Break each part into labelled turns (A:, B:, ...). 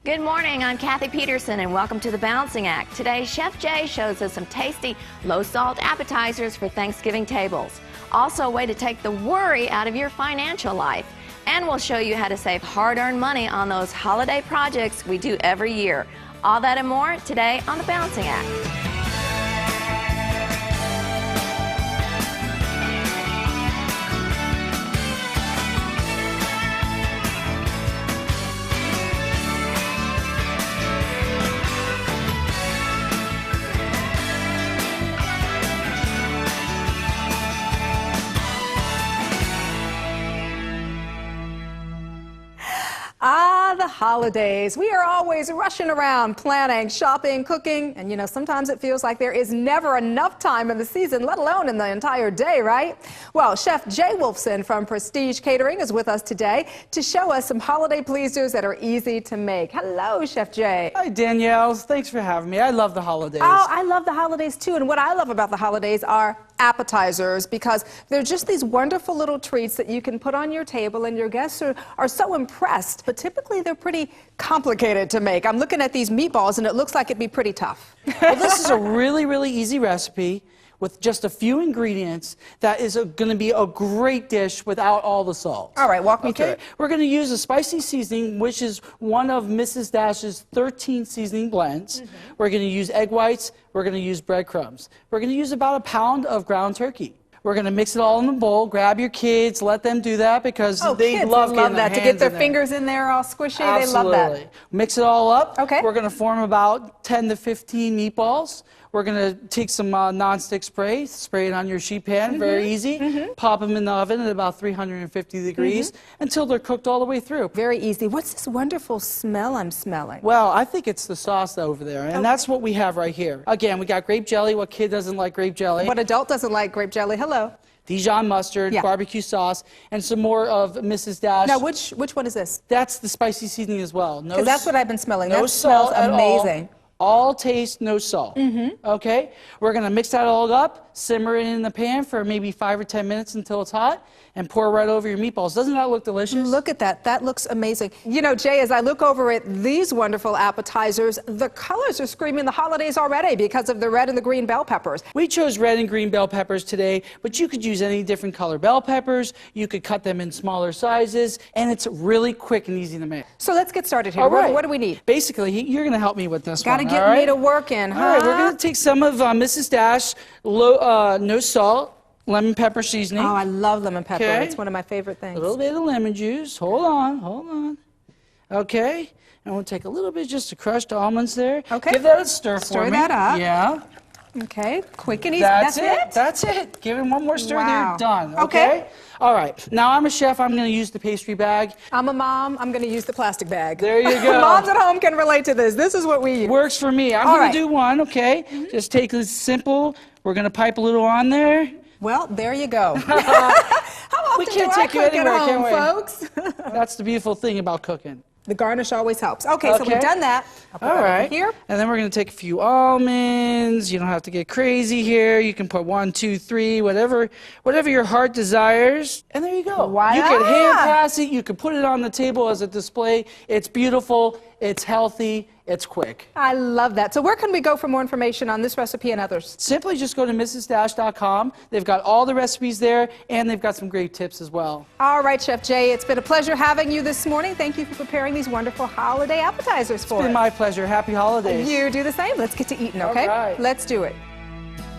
A: Good morning, I'm Kathy Peterson and welcome to the Balancing Act. Today, Chef Jay shows us some tasty, low-salt appetizers for Thanksgiving tables. Also, a way to take the worry out of your financial life. And we'll show you how to save hard-earned money on those holiday projects we do every year. All that and more today on the Balancing Act.
B: The holidays. We are always rushing around, planning, shopping, cooking, and you know, sometimes it feels like there is never enough time in the season, let alone in the entire day, right? Well, Chef Jay Wolfson from Prestige Catering is with us today to show us some holiday pleasers that are easy to make. Hello, Chef Jay.
C: Hi, Danielle. Thanks for having me. I love the holidays.
B: Oh, I love the holidays too, and what I love about the holidays are appetizers, because they're just these wonderful little treats that you can put on your table and your guests are so impressed, but typically they're pretty complicated to make. I'm looking at these meatballs and it looks like it'd be pretty tough.
C: Well, this is a really, really easy recipe with just a few ingredients that is going to be a great dish without all the salt.
B: All right, walk me through it.
C: We're going to use a spicy seasoning, which is one of Mrs. Dash's 13 seasoning blends. We're going to use egg whites. We're going to use breadcrumbs. We're going to use about a pound of ground turkey. We're going to mix it all in the bowl. Grab your kids, let them do that because they love
B: that to get their fingers in there all squishy.
C: Absolutely.
B: They love that.
C: Mix it all up.
B: Okay.
C: We're going to form about 10 to 15 meatballs. We're going to take some non-stick spray it on your sheet pan, very easy. Pop them in the oven at about 350 degrees until they're cooked all the way through.
B: Very easy. What's this wonderful smell I'm smelling?
C: Well, I think it's the sauce over there, and that's what we have right here. Again, we got grape jelly. What kid doesn't like grape jelly?
B: What adult doesn't like grape jelly? Hello.
C: Dijon mustard, barbecue sauce, and some more of Mrs. Dash.
B: Now, which one is this?
C: That's the spicy seasoning as well.
B: Because that's what I've been smelling.
C: No
B: that
C: salt
B: smells amazing.
C: All taste, no salt. Okay? We're going to mix that all up, simmer it in the pan for maybe 5 or 10 minutes until it's hot, and pour right over your meatballs. Doesn't that look delicious?
B: Look at that. That looks amazing. You know, Jay, as I look over at these wonderful appetizers, the colors are screaming the holidays already because of the red and the green bell peppers.
C: We chose red and green bell peppers today, but you could use any different color bell peppers. You could cut them in smaller sizes, and it's really quick and easy to make.
B: So let's get started here.
C: All right.
B: What do we need?
C: Basically, you're going to help me with this one.
B: Gotta get me to work in, huh?
C: All right, we're going to take some of Mrs. Dash no salt, lemon pepper seasoning.
B: Oh, I love lemon pepper.
C: Okay.
B: It's one of my favorite things.
C: A little bit of lemon juice. Hold on. Okay. And we'll take a little bit just to crushed almonds there.
B: Okay.
C: Give that a stir for me.
B: Stir that up.
C: Yeah.
B: Okay. Quick and easy.
C: That's it. That's it. Give it one more stir.
B: Wow.
C: There. Done.
B: Okay.
C: All right. Now I'm a chef. I'm going to use the pastry bag.
B: I'm a mom. I'm going to use the plastic bag.
C: There you go.
B: Moms at home can relate to this. This is what we use.
C: Works for me. I'm going to do one. Okay. Just take this simple. We're going to pipe a little on there.
B: Well, there you go. How often
C: We can't
B: do I
C: take you
B: cook
C: anywhere,
B: at home,
C: can we?
B: folks?
C: That's the beautiful thing about cooking.
B: The garnish always helps. Okay, so we've done that. I'll put that over here.
C: And then we're going to take a few almonds. You don't have to get crazy here. You can put 1, 2, 3, whatever your heart desires. And there you go.
B: Voila.
C: You can hand pass it. You can put it on the table as a display. It's beautiful. It's healthy. It's quick.
B: I love that. So where can we go for more information on this recipe and others?
C: Simply just go to mrsdash.com. They've got all the recipes there, and they've got some great tips as well.
B: All right, Chef Jay, it's been a pleasure having you this morning. Thank you for preparing these wonderful holiday appetizers for us.
C: It's been my pleasure. Happy holidays.
B: You do the same. Let's get to eating, okay?
C: All right.
B: Let's do it.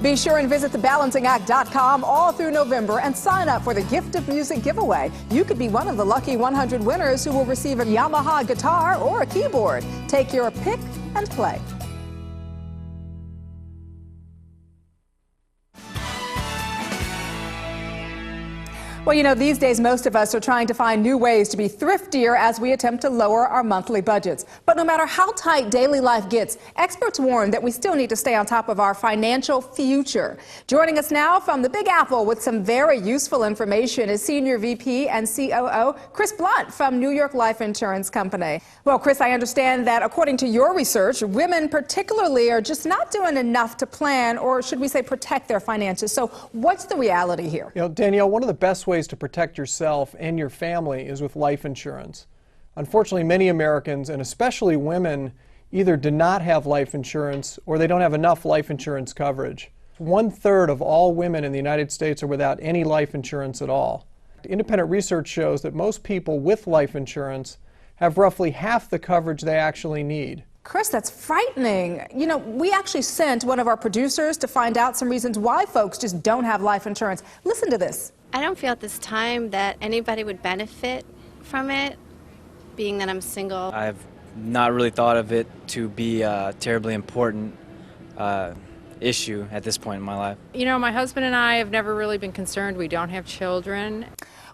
B: Be sure and visit thebalancingact.com all through November and sign up for the Gift of Music giveaway. You could be one of the lucky 100 winners who will receive a Yamaha guitar or a keyboard. Take your pick and play. Well, you know, these days most of us are trying to find new ways to be thriftier as we attempt to lower our monthly budgets. But no matter how tight daily life gets, experts warn that we still need to stay on top of our financial future. Joining us now from the Big Apple with some very useful information is Senior VP and COO Chris Blunt from New York Life Insurance Company. Well, Chris, I understand that according to your research, women particularly are just not doing enough to plan, or should we say protect their finances. So what's the reality here?
D: You know, Danielle, one of the best ways to protect yourself and your family is with life insurance. Unfortunately, many Americans, and especially women, either do not have life insurance or they don't have enough life insurance coverage. 1/3 of all women in the United States are without any life insurance at all. Independent research shows that most people with life insurance have roughly half the coverage they actually need.
B: Chris, that's frightening. You know, we actually sent one of our producers to find out some reasons why folks just don't have life insurance. Listen to this.
E: I don't feel at this time that anybody would benefit from it, being that I'm single.
F: I've not really thought of it to be a terribly important issue at this point in my life.
G: You know, my husband and I have never really been concerned. We don't have children.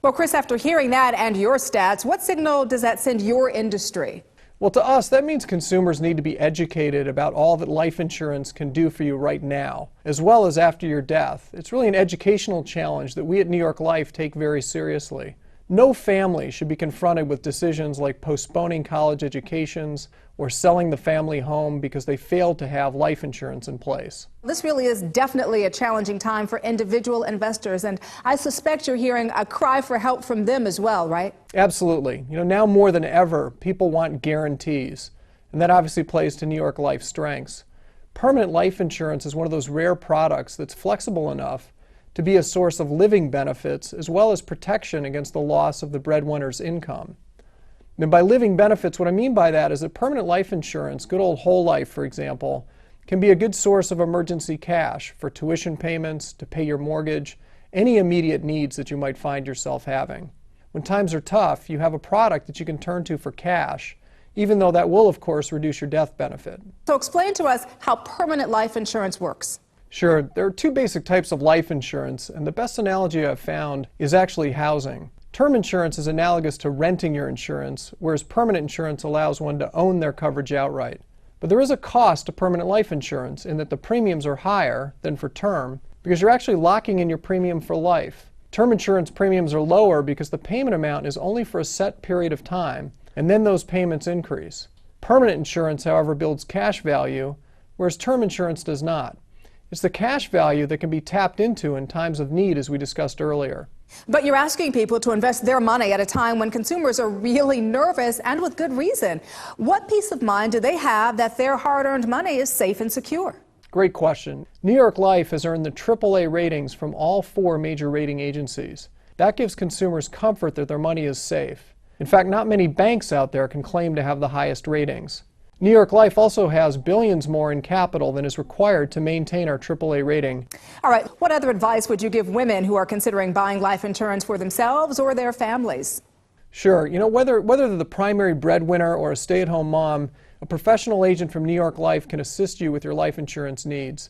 B: Well, Chris, after hearing that and your stats, what signal does that send your industry?
D: Well, to us, that means consumers need to be educated about all that life insurance can do for you right now, as well as after your death. It's really an educational challenge that we at New York Life take very seriously. No family should be confronted with decisions like postponing college educations or selling the family home because they failed to have life insurance in place.
B: This really is definitely a challenging time for individual investors, and I suspect you're hearing a cry for help from them as well, right?
D: Absolutely. You know, now more than ever, people want guarantees, and that obviously plays to New York Life's strengths. Permanent life insurance is one of those rare products that's flexible enough to be a source of living benefits as well as protection against the loss of the breadwinner's income. And by living benefits, what I mean by that is that permanent life insurance, good old whole life for example, can be a good source of emergency cash for tuition payments, to pay your mortgage, any immediate needs that you might find yourself having. When times are tough, you have a product that you can turn to for cash, even though that will of course reduce your death benefit.
B: So explain to us how permanent life insurance works.
D: Sure, there are two basic types of life insurance, and the best analogy I've found is actually housing. Term insurance is analogous to renting your insurance, whereas permanent insurance allows one to own their coverage outright. But there is a cost to permanent life insurance in that the premiums are higher than for term because you're actually locking in your premium for life. Term insurance premiums are lower because the payment amount is only for a set period of time, and then those payments increase. Permanent insurance, however, builds cash value, whereas term insurance does not. It's the cash value that can be tapped into in times of need, as we discussed earlier.
B: But you're asking people to invest their money at a time when consumers are really nervous, and with good reason. What peace of mind do they have that their hard-earned money is safe and secure?
D: Great question. New York Life has earned the AAA ratings from all 4 major rating agencies. That gives consumers comfort that their money is safe. In fact, not many banks out there can claim to have the highest ratings. New York Life also has billions more in capital than is required to maintain our AAA rating.
B: All right, what other advice would you give women who are considering buying life insurance for themselves or their families?
D: Sure, you know, whether they're the primary breadwinner or a stay-at-home mom, a professional agent from New York Life can assist you with your life insurance needs.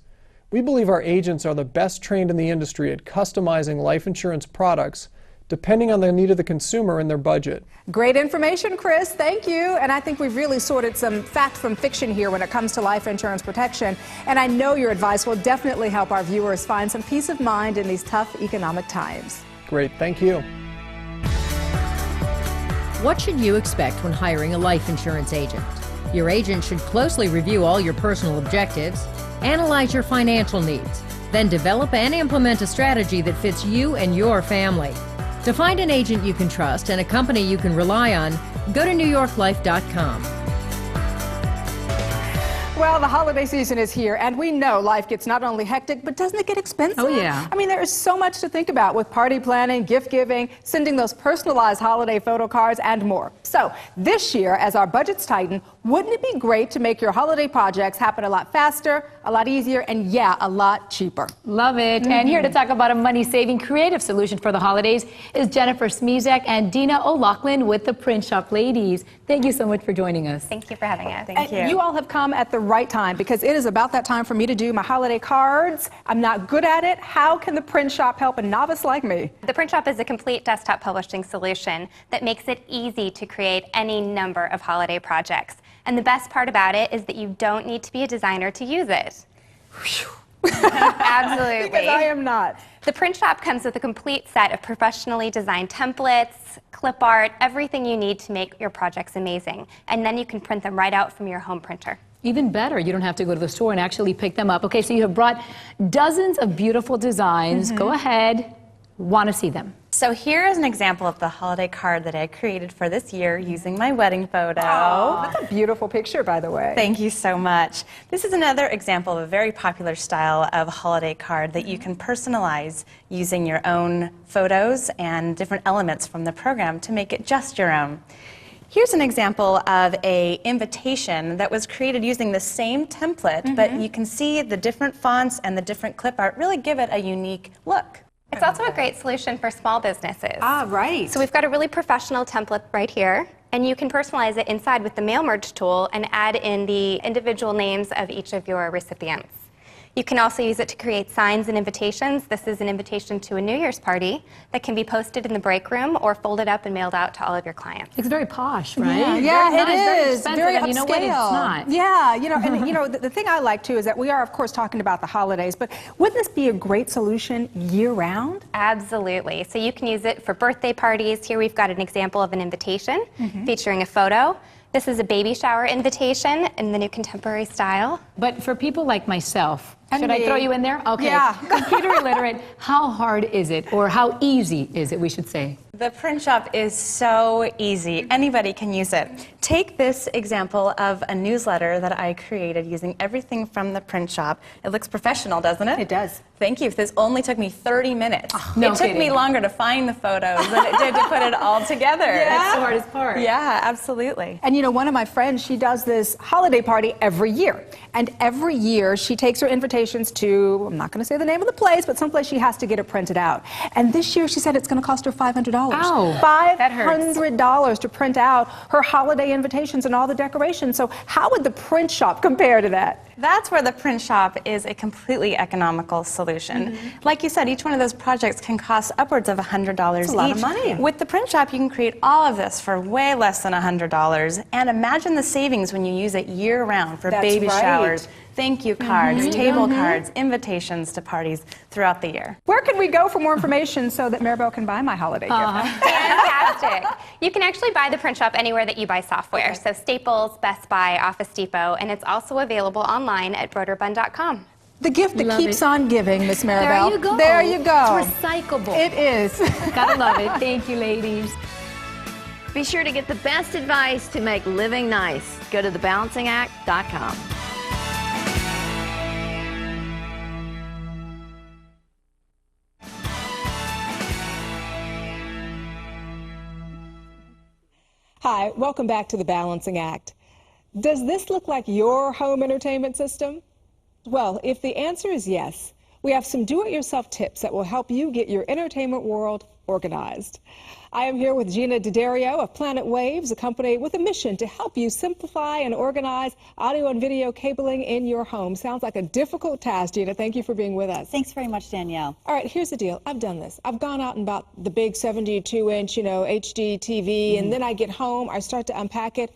D: We believe our agents are the best trained in the industry at customizing life insurance products depending on the need of the consumer and their budget.
B: Great information, Chris. Thank you. And I think we've really sorted some fact from fiction here when it comes to life insurance protection. And I know your advice will definitely help our viewers find some peace of mind in these tough economic times.
D: Great, thank you.
H: What should you expect when hiring a life insurance agent? Your agent should closely review all your personal objectives, analyze your financial needs, then develop and implement a strategy that fits you and your family. To find an agent you can trust and a company you can rely on, go to NewYorkLife.com.
B: Well, the holiday season is here, and we know life gets not only hectic, but doesn't it get expensive?
H: Oh, yeah.
B: I mean, there is so much to think about with party planning, gift giving, sending those personalized holiday photo cards, and more. So, this year, as our budgets tighten, wouldn't it be great to make your holiday projects happen a lot faster, a lot easier, and yeah, a lot cheaper?
I: Love it. And here to talk about a money-saving creative solution for the holidays is Jennifer Smezek and Dina O'Loughlin with the Print Shop Ladies. Thank you so much for joining us.
J: Thank you for having us.
B: Thank you. You all have come at the right time because it is about that time for me to do my holiday cards. I'm not good at it. How can the Print Shop help a novice like me?
J: The Print Shop is a complete desktop publishing solution that makes it easy to create any number of holiday projects. And the best part about it is that you don't need to be a designer to use it. Absolutely.
B: Because I am not.
J: The Print Shop comes with a complete set of professionally designed templates, clip art, everything you need to make your projects amazing. And then you can print them right out from your home printer.
I: Even better, you don't have to go to the store and actually pick them up. Okay, so you have brought dozens of beautiful designs. Go ahead. Want to see them.
K: So here is an example of the holiday card that I created for this year using my wedding photo.
B: Oh, that's a beautiful picture, by the way.
K: Thank you so much. This is another example of a very popular style of holiday card that you can personalize using your own photos and different elements from the program to make it just your own. Here's an example of an invitation that was created using the same template, but you can see the different fonts and the different clip art really give it a unique look.
J: It's also a great solution for small businesses.
B: Ah, right.
J: So we've got a really professional template right here, and you can personalize it inside with the mail merge tool and add in the individual names of each of your recipients. You can also use it to create signs and invitations. This is an invitation to a New Year's party that can be posted in the break room or folded up and mailed out to all of your clients.
I: It's very posh, right?
B: Yeah,
I: Very nice,
B: it
I: very
B: is.
I: expensive,
B: Very
I: and
B: upscale.
I: you know what? It's not.
B: Yeah, you know, and you know, the thing I like too is that we are, of course, talking about the holidays, but wouldn't this be a great solution year-round?
J: Absolutely. So you can use it for birthday parties. Here we've got an example of an invitation featuring a photo. This is a baby shower invitation in the new contemporary style.
I: But for people like myself,
B: And
I: should I
B: me.
I: throw you in there? Okay.
B: Yeah.
I: Computer illiterate, how hard is it, or how easy is it, we should say?
K: The print shop is so easy. Anybody can use it. Take this example of a newsletter that I created using everything from the print shop. It looks professional, doesn't it?
B: It does.
K: Thank you. This only took me 30 minutes.
I: No
K: it took me
I: kidding.
K: longer to find the photos than it did to put it all together.
I: That's the hardest part.
K: Yeah, absolutely.
B: And you know, one of my friends, she does this holiday party every year. And every year she takes her invitations to, I'm not going to say the name of the place, but someplace she has to get it printed out. And this year she said it's going to cost her $500.
I: Ow, that hurts.
B: $500 to print out her holiday invitations and all the decorations. So how would the print shop compare to that?
K: That's where the print shop is a completely economical solution. Like you said, each one of those projects can cost upwards of $100
B: That's a lot of
K: each.
B: money.
K: With the print shop, you can create all of this for way less than $100. And imagine the savings when you use it year-round for
B: That's
K: baby
B: right.
K: showers, thank you cards, table cards, invitations to parties throughout the year.
B: Where can we go for more information so that Maribel can buy my holiday gift?
J: Fantastic. You can actually buy the print shop anywhere that you buy software. So Staples, Best Buy, Office Depot, and it's also available online at broderbund.com.
B: The gift that
I: Love
B: keeps
I: it.
B: on giving, Miss Maribel.
I: There you go.
B: There you go.
I: It's recyclable.
B: It is.
I: Gotta love it. Thank you, ladies.
A: Be sure to get the best advice to make living nice. Go to thebalancingact.com.
L: Hi, welcome back to The Balancing Act. Does this look like your home entertainment system? Well, if the answer is yes, we have some do-it-yourself tips that will help you get your entertainment world organized. I am here with Gina D'Addario of Planet Waves, a company with a mission to help you simplify and organize audio and video cabling in your home. Sounds like a difficult task, Gina. Thank you for being with us.
M: Thanks very much, Danielle.
L: All right, here's the deal. I've done this. I've gone out and bought the big 72-inch, HD TV, and then I get home, I start to unpack it.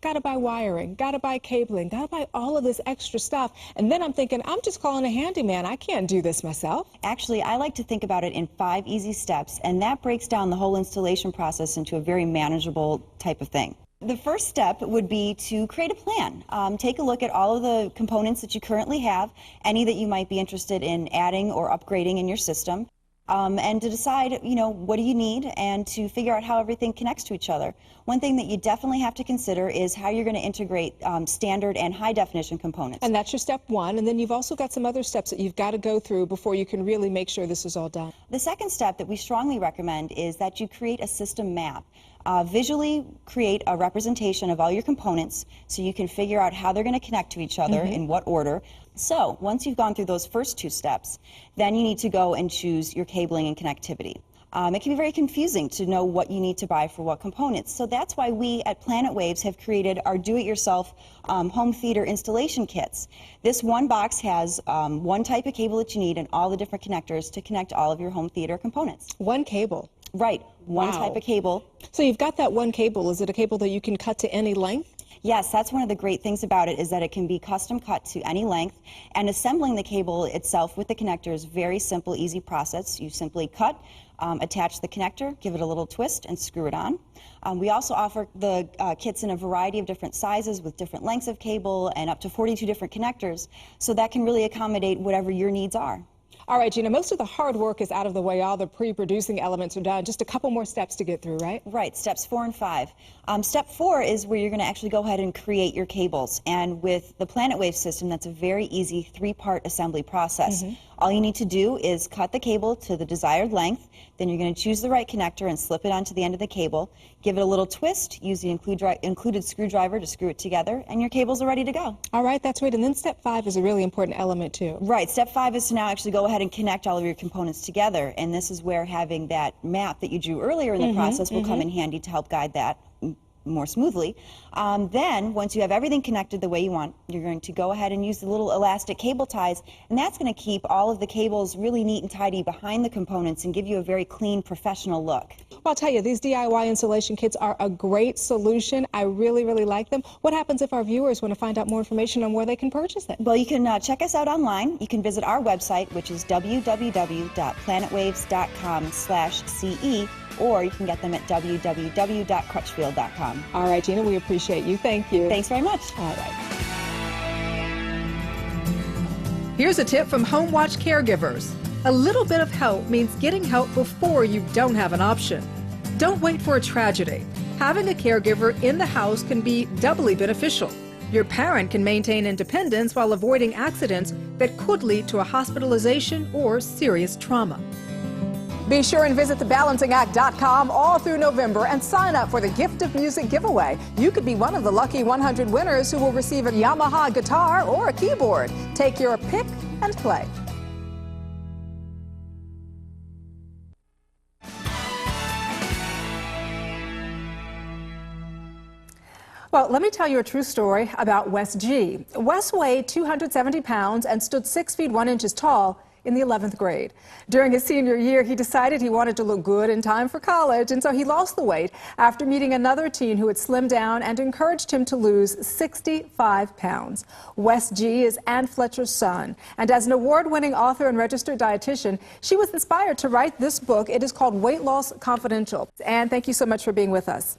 L: Gotta buy wiring, gotta buy cabling, gotta buy all of this extra stuff. And then I'm thinking, I'm just calling a handyman. I can't do this myself.
M: Actually, I like to think about it in 5 easy steps, and that breaks down the whole installation process into a very manageable type of thing. The first step would be to create a plan. Take a look at all of the components that you currently have, any that you might be interested in adding or upgrading in your system. And to decide, what do you need, and to figure out how everything connects to each other. One thing that you definitely have to consider is how you're going to integrate standard and high definition components.
L: And that's your step one, and then you've also got some other steps that you've got to go through before you can really make sure this is all done.
M: The second step that we strongly recommend is that you create a system map. Visually create a representation of all your components so you can figure out how they're going to connect to each other, in what order. So once you've gone through those first 2 steps, then you need to go and choose your cabling and connectivity. It can be very confusing to know what you need to buy for what components. So that's why we at Planet Waves have created our do-it-yourself home theater installation kits. This one box has one type of cable that you need and all the different connectors to connect all of your home theater components.
L: One cable?
M: Right, one
L: Wow.
M: type of cable.
L: So you've got that one cable. Is it a cable that you can cut to any length?
M: Yes, that's one of the great things about it, is that it can be custom cut to any length, and assembling the cable itself with the connector is very simple, easy process. You simply cut, attach the connector, give it a little twist, and screw it on. We also offer the kits in a variety of different sizes with different lengths of cable and up to 42 different connectors, so that can really accommodate whatever your needs are.
L: All right, Gina, most of the hard work is out of the way. All the pre-producing elements are done. Just a couple more steps to get through, right?
M: Right, steps 4 and 5. Step 4 is where you're going to actually go ahead and create your cables. And with the Planet Wave system, that's a very easy 3-part assembly process. All you need to do is cut the cable to the desired length. Then you're going to choose the right connector and slip it onto the end of the cable. Give it a little twist. Use the included screwdriver to screw it together, and your cables are ready to go.
L: All right, that's right. And then step 5 is a really important element, too.
M: Right. Step 5 is to now actually go ahead and connect all of your components together. And this is where having that map that you drew earlier in the process will come in handy to help guide that more smoothly. Then, once you have everything connected the way you want, you're going to go ahead and use the little elastic cable ties, and that's going to keep all of the cables really neat and tidy behind the components and give you a very clean, professional look.
L: Well, I'll tell you, these DIY installation kits are a great solution. I really, really like them. What happens if our viewers want to find out more information on where they can purchase it?
M: Well, you can check us out online. You can visit our website, which is www.planetwaves.com/CE, or you can get them at www.crutchfield.com.
L: All right, Gina, we appreciate you. Thank you.
M: Thanks very much.
L: All right.
B: Here's a tip from Home Watch caregivers. A little bit of help means getting help before you don't have an option. Don't wait for a tragedy. Having a caregiver in the house can be doubly beneficial. Your parent can maintain independence while avoiding accidents that could lead to a hospitalization or serious trauma. Be sure and visit thebalancingact.com all through November and sign up for the Gift of Music giveaway. You could be one of the lucky 100 winners who will receive a Yamaha guitar or a keyboard. Take your pick and play. Well, let me tell you a true story about Wes G. Wes weighed 270 pounds and stood 6 feet 1 inches tall in the 11th grade. During his senior year, he decided he wanted to look good in time for college, and so he lost the weight after meeting another teen who had slimmed down and encouraged him to lose 65 pounds. Wes G is Ann Fletcher's son, and as an award-winning author and registered dietitian, she was inspired to write this book. It is called Weight Loss Confidential. Ann, thank you so much for being with us.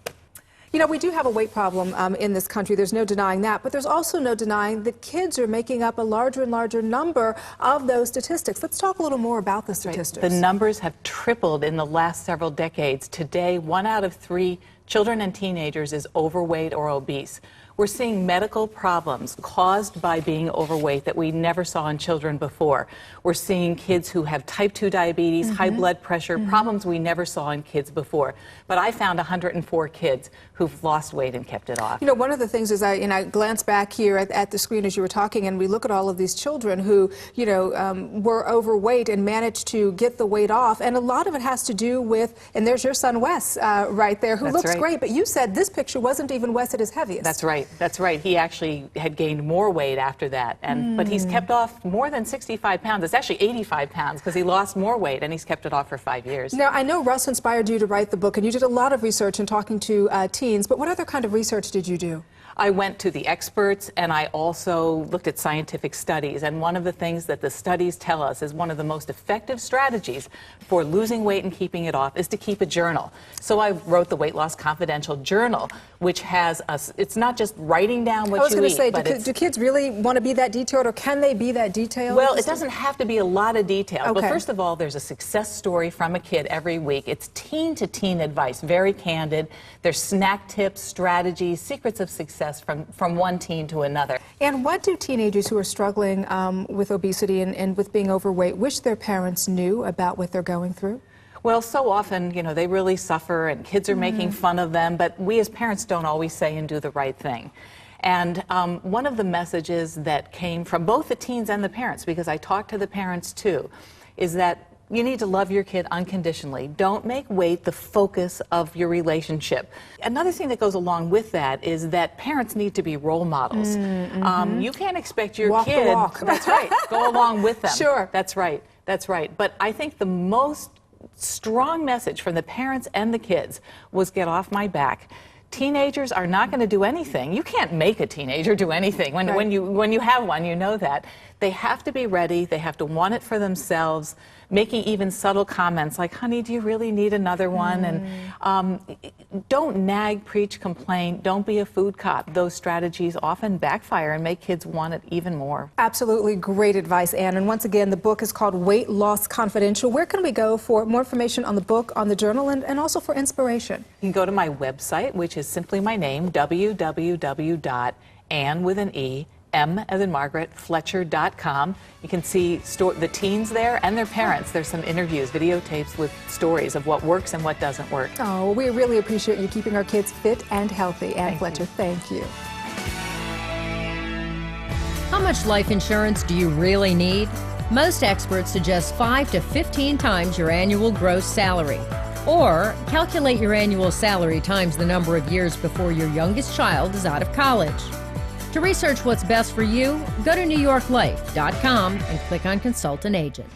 B: You know, we do have a weight problem in this country. There's no denying that. But there's also no denying that kids are making up a larger and larger number of those statistics. Let's talk a little more about the statistics.
N: The numbers have tripled in the last several decades. Today, 1 out of 3 children and teenagers is overweight or obese. We're seeing medical problems caused by being overweight that we never saw in children before. We're seeing kids who have type 2 diabetes, high blood pressure, problems we never saw in kids before. But I found 104 kids who've lost weight and kept it off.
B: You know, one of the things is I glance back here at the screen as you were talking, and we look at all of these children who, you know, were overweight and managed to get the weight off. And a lot of it has to do with, and there's your son Wes right there, who looks great. But you said this picture wasn't even Wes at his heaviest.
N: That's right. That's right. He actually had gained more weight after that, but he's kept off more than 65 pounds. It's actually 85 pounds because he lost more weight and he's kept it off for 5 years.
B: Now, I know Russ inspired you to write the book, and you did a lot of research in talking to teens, but what other kind of research did you do?
N: I went to the experts, and I also looked at scientific studies. And one of the things that the studies tell us is one of the most effective strategies for losing weight and keeping it off is to keep a journal. So I wrote the Weight Loss Confidential Journal, which has it's not just writing down what you eat.
B: I was going to say, do kids really want to be that detailed, or can they be that detailed?
N: Well, it doesn't have to be a lot of detail. But first of all, there's a success story from a kid every week. It's teen-to-teen advice, very candid. There's snack tips, strategies, secrets of success from one teen to another.
B: And what do teenagers who are struggling with obesity and with being overweight wish their parents knew about what they're going through?
N: Well, so often, you know, they really suffer and kids are making fun of them, but we as parents don't always say and do the right thing. And one of the messages that came from both the teens and the parents, because I talked to the parents too, is that you need to love your kid unconditionally. Don't make weight the focus of your relationship. Another thing that goes along with that is that parents need to be role models. You can't expect your kid
B: the walk.
N: That's right, go along with them.
B: Sure.
N: That's right. That's right. But I think the most strong message from the parents and the kids was get off my back. Teenagers are not going to do anything. You can't make a teenager do anything. When you have one, you know that. They have to be ready. They have to want it for themselves, making even subtle comments like, honey, do you really need another one? And don't nag, preach, complain. Don't be a food cop. Those strategies often backfire and make kids want it even more.
B: Absolutely great advice, Ann. And once again, the book is called Weight Loss Confidential. Where can we go for more information on the book, on the journal, and also for inspiration?
N: You can go to my website, which is simply my name, www.ann with an E, M as in Margaret, Fletcher.com. You can see the teens there and their parents. There's some interviews, videotapes with stories of what works and what doesn't work.
B: Oh, we really appreciate you keeping our kids fit and healthy. Ann Fletcher, thank you.
H: How much life insurance do you really need? Most experts suggest 5 to 15 times your annual gross salary. Or calculate your annual salary times the number of years before your youngest child is out of college. To research what's best for you, go to NewYorkLife.com and click on Consult an Agent.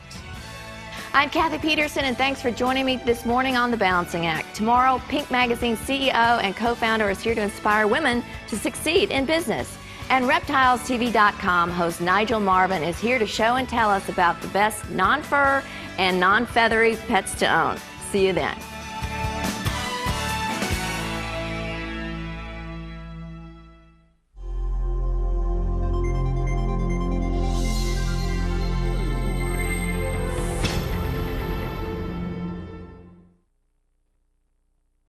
A: I'm Kathy Peterson, and thanks for joining me this morning on The Balancing Act. Tomorrow, Pink Magazine CEO and co-founder is here to inspire women to succeed in business. And ReptilesTV.com host Nigel Marvin is here to show and tell us about the best non-fur and non-feathery pets to own. See you then.